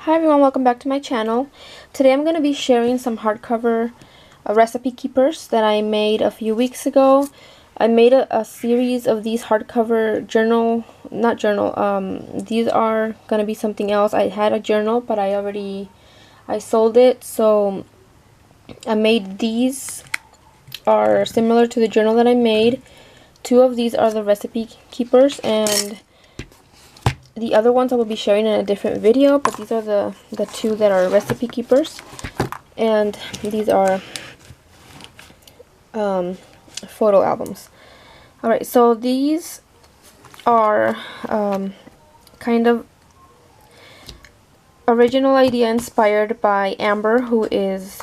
Hi everyone, welcome back to my channel. Today I'm going to be sharing some hardcover recipe keepers that I made a few weeks ago. I made a series of these hardcover these are going to be something else. I had a journal, but I sold it, so I made these are similar to the journal that I made. Two of these are the recipe keepers, and the other ones I will be sharing in a different video, but these are the two that are recipe keepers. And these are photo albums. Alright, so these are kind of original idea inspired by Amber, who is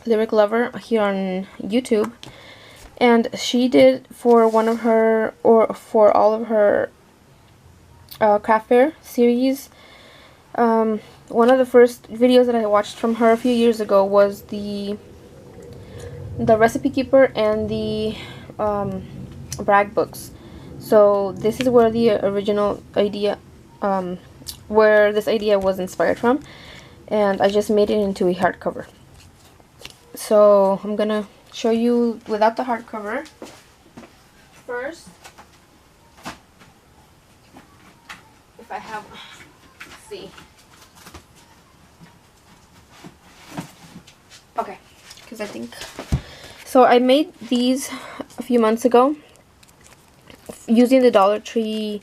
Lyric Lover here on YouTube. And she did for one of her, or for all of her craft fair series. One of the first videos that I watched from her a few years ago was the recipe keeper and the brag books. So this is where the original idea, where this idea was inspired from, and I just made it into a hardcover. So I'm gonna show you without the hardcover first. If I have, let's see. Okay, because I think, so I made these a few months ago using the Dollar Tree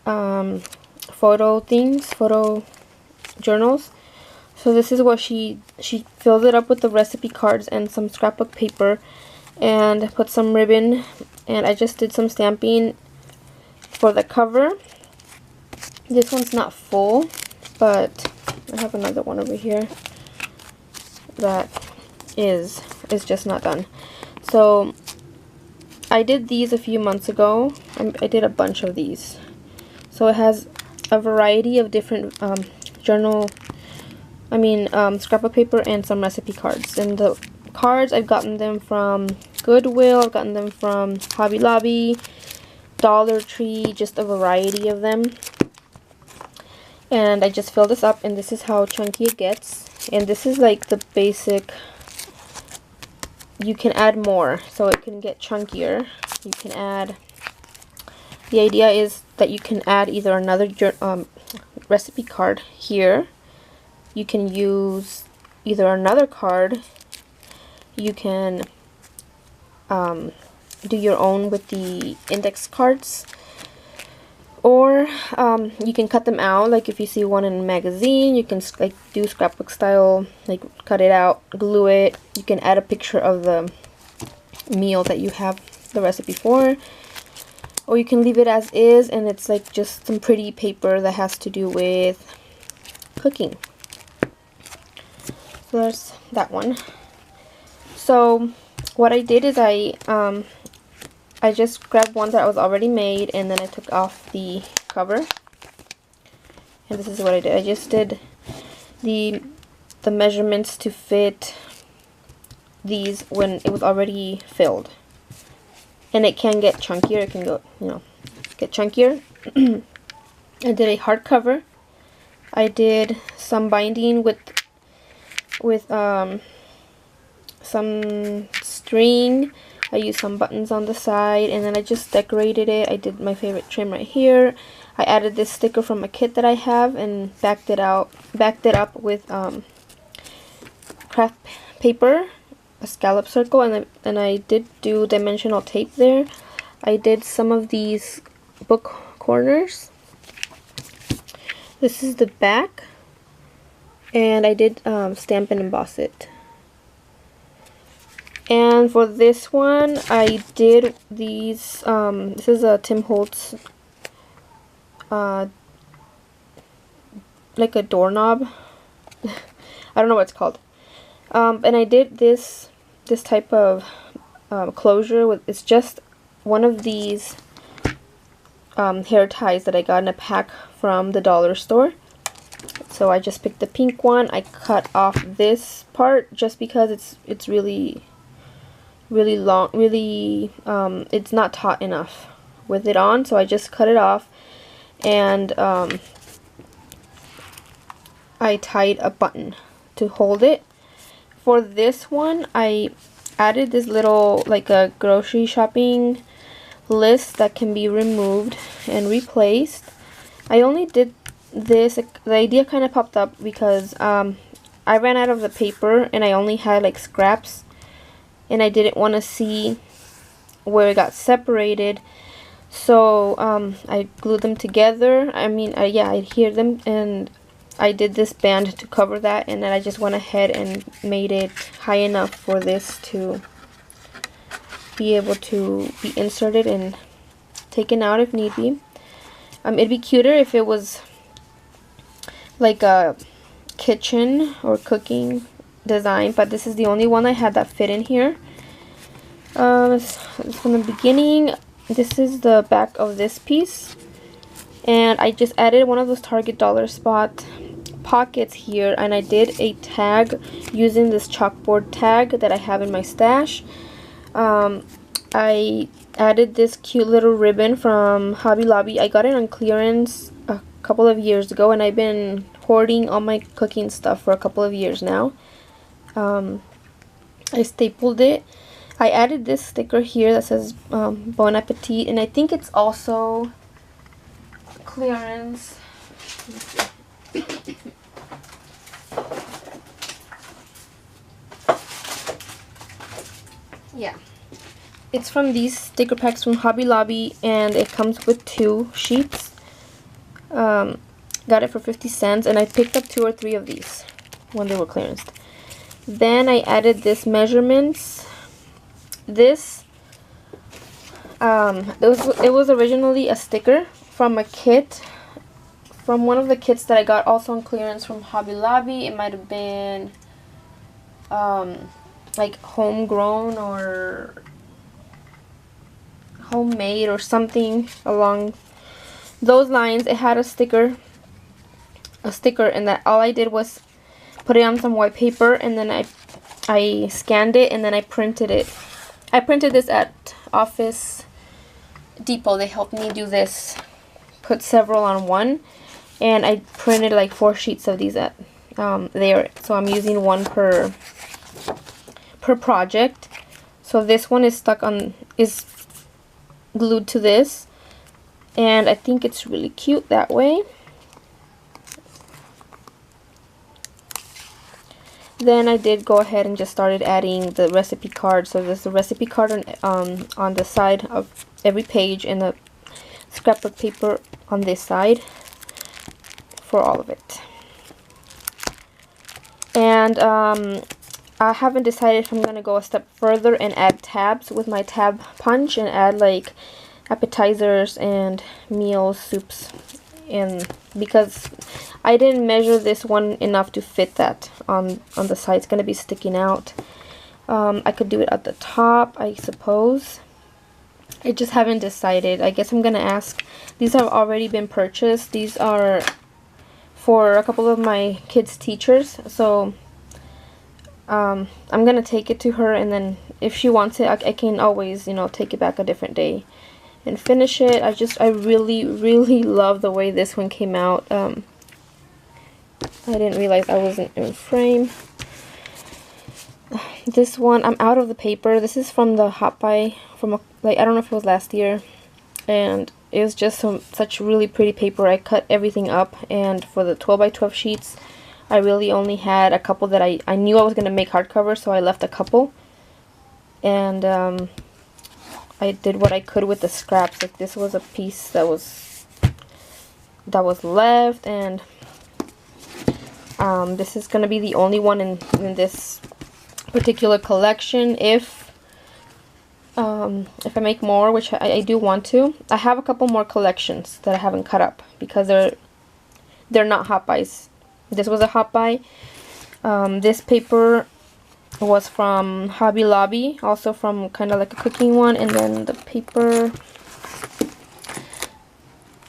photo journals. So this is what she filled it up with the recipe cards and some scrapbook paper, and put some ribbon, and I just did some stamping for the cover. This one's not full, but I have another one over here that is just not done. So I did these a few months ago. I did a bunch of these. So it has a variety of different scrapbook paper and some recipe cards. And the cards, I've gotten them from Goodwill, I've gotten them from Hobby Lobby, Dollar Tree, just a variety of them. And I just filled this up, and this is how chunky it gets. And this is like the basic. You can add more, so it can get chunkier. You can add, the idea is that you can add either another recipe card here. You can use either another card. You can do your own with the index cards. Or you can cut them out, like if you see one in a magazine, you can like do scrapbook style, like cut it out, glue it. You can add a picture of the meal that you have the recipe for. Or you can leave it as is, and it's like just some pretty paper that has to do with cooking. So there's that one. So what I did is I just grabbed one that was already made, and then I took off the cover, and this is what I did. I just did the measurements to fit these when it was already filled, and it can get chunkier. It can go, get chunkier. I did a hardcover. I did some binding with some string. I used some buttons on the side, and then I just decorated it. I did my favorite trim right here. I added this sticker from a kit that I have, and backed it up with craft paper, a scallop circle, and I did do dimensional tape there. I did some of these book corners. This is the back, and I did stamp and emboss it. And for this one, I did these, this is a Tim Holtz, like a doorknob. I don't know what it's called. And I did this type of closure with, it's just one of these hair ties that I got in a pack from the dollar store. So I just picked the pink one. I cut off this part just because it's really long, it's not taut enough with it on, so I just cut it off. And I tied a button to hold it. For this one, I added this little, like a grocery shopping list that can be removed and replaced. I only did this, the idea kind of popped up because I ran out of the paper and I only had like scraps, and I didn't want to see where it got separated, so I glued them together. I adhered them, and I did this band to cover that, and then I just went ahead and made it high enough for this to be able to be inserted and taken out if need be. It'd be cuter if it was like a kitchen or cooking design, but this is the only one I had that fit in here. From the beginning, this is the back of this piece, and I just added one of those Target dollar spot pockets here, and I did a tag using this chalkboard tag that I have in my stash. I added this cute little ribbon from Hobby Lobby. I got it on clearance a couple of years ago, and I've been hoarding all my cooking stuff for a couple of years now. I stapled it. I added this sticker here that says Bon Appetit, and I think it's also clearance. Yeah, it's from these sticker packs from Hobby Lobby, and it comes with 2 sheets. Got it for 50 cents, and I picked up 2 or 3 of these when they were clearanced. Then I added this measurements. This it was originally a sticker from a kit, from one of the kits that I got also on clearance from Hobby Lobby. It might have been like homegrown or homemade or something along those lines. It had a sticker, and that all I did was put it on some white paper, and then I scanned it, and then I printed it. I printed this at Office Depot. They helped me do this, put several on one, and I printed like 4 sheets of these at there. So I'm using one per project. So this one is is glued to this, and I think it's really cute that way. Then I did go ahead and just started adding the recipe card. So there's the recipe card on the side of every page, and the scrapbook paper on this side for all of it. And I haven't decided if I'm going to go a step further and add tabs with my tab punch and add like appetizers and meals, soups, and because I didn't measure this one enough to fit that on the side. It's going to be sticking out. I could do it at the top, I suppose. I just haven't decided. I guess I'm going to ask. These have already been purchased. These are for a couple of my kids' teachers, so I'm going to take it to her, and then if she wants it, I can always, take it back a different day and finish it. I really love the way this one came out. I didn't realize I wasn't in frame. This one, I'm out of the paper. This is from the Hot Buy, I don't know if it was last year, and it was just such really pretty paper. I cut everything up, and for the 12 by 12 sheets, I really only had a couple that I knew I was going to make hardcover, so I left a couple. And I did what I could with the scraps. Like, this was a piece that was left, and this is going to be the only one in this particular collection. If I make more, which I do want to, I have a couple more collections that I haven't cut up because they're not Hot Buys. This was a Hot Buy. This paper was from Hobby Lobby, also from kind of like a cooking one, and then the paper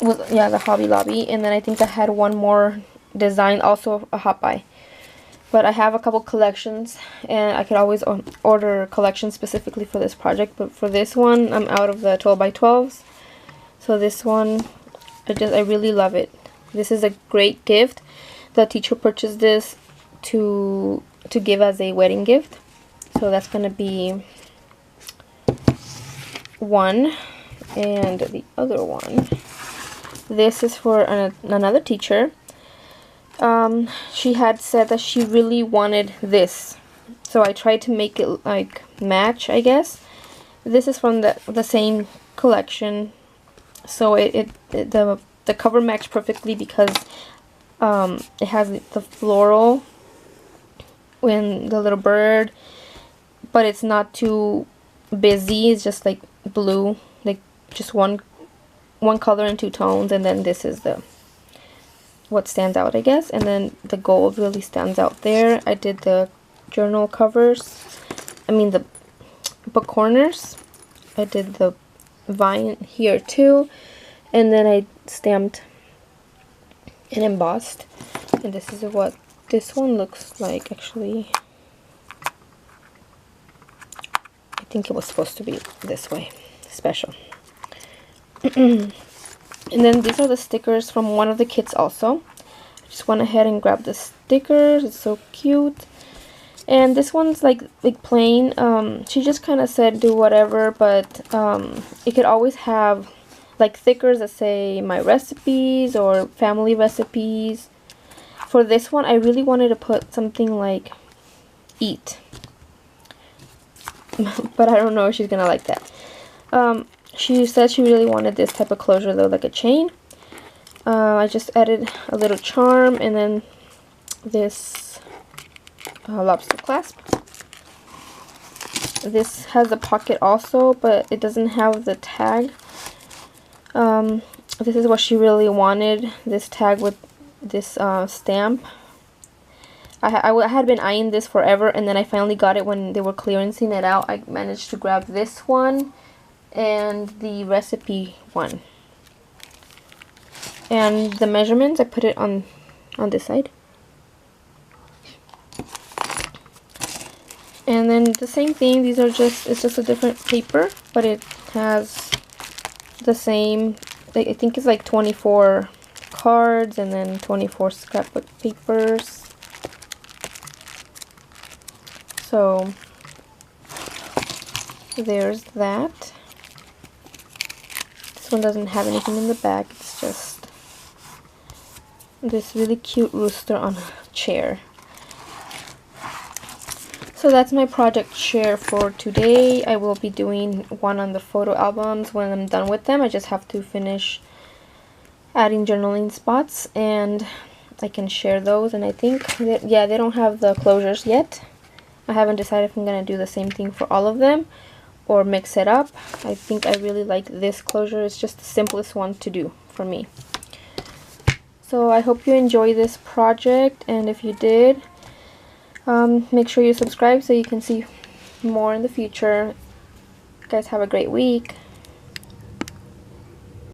was, the Hobby Lobby, and then I think I had one more design, also a Hot Buy. But I have a couple collections, and I could always order collections specifically for this project. But for this one, I'm out of the 12 by 12s. So this one, I really love it. This is a great gift. the teacher purchased this to give as a wedding gift. So that's going to be one. And the other one, this is for another teacher. She had said that she really wanted this, so I tried to make it like match, I guess. This is from the same collection, so the cover matched perfectly because it has the floral and the little bird, but it's not too busy. It's just like blue, like just one color in two tones, and then this is what stands out, I guess, and then the gold really stands out there. I did the journal covers, I mean the book corners. I did the vine here too, and then I stamped and embossed, and this is what this one looks like. Actually, I think it was supposed to be this way, special. And then these are the stickers from one of the kits also. I just went ahead and grabbed the stickers. It's so cute. And this one's like plain. She just kind of said do whatever, but it could always have like stickers that say my recipes or family recipes. For this one, I really wanted to put something like eat. But I don't know if she's gonna like that. She said she really wanted this type of closure though, like a chain. I just added a little charm, and then this lobster clasp. This has a pocket also, but it doesn't have the tag. This is what she really wanted, this tag with this stamp. I had been eyeing this forever, and then I finally got it when they were clearancing it out. I managed to grab this one and the recipe one. And the measurements, I put it on this side. And then the same thing, these are it's just a different paper, but it has the same, I think it's like 24 cards and then 24 scrapbook papers. So there's that. This one doesn't have anything in the back, it's just this really cute rooster on a chair. So that's my project share for today. I will be doing one on the photo albums when I'm done with them. I just have to finish adding journaling spots and I can share those. And I think that, yeah, they don't have the closures yet. I haven't decided if I'm going to do the same thing for all of them or mix it up. I think I really like this closure. It's just the simplest one to do for me. So I hope you enjoy this project, and if you did, make sure you subscribe so you can see more in the future. You guys have a great week.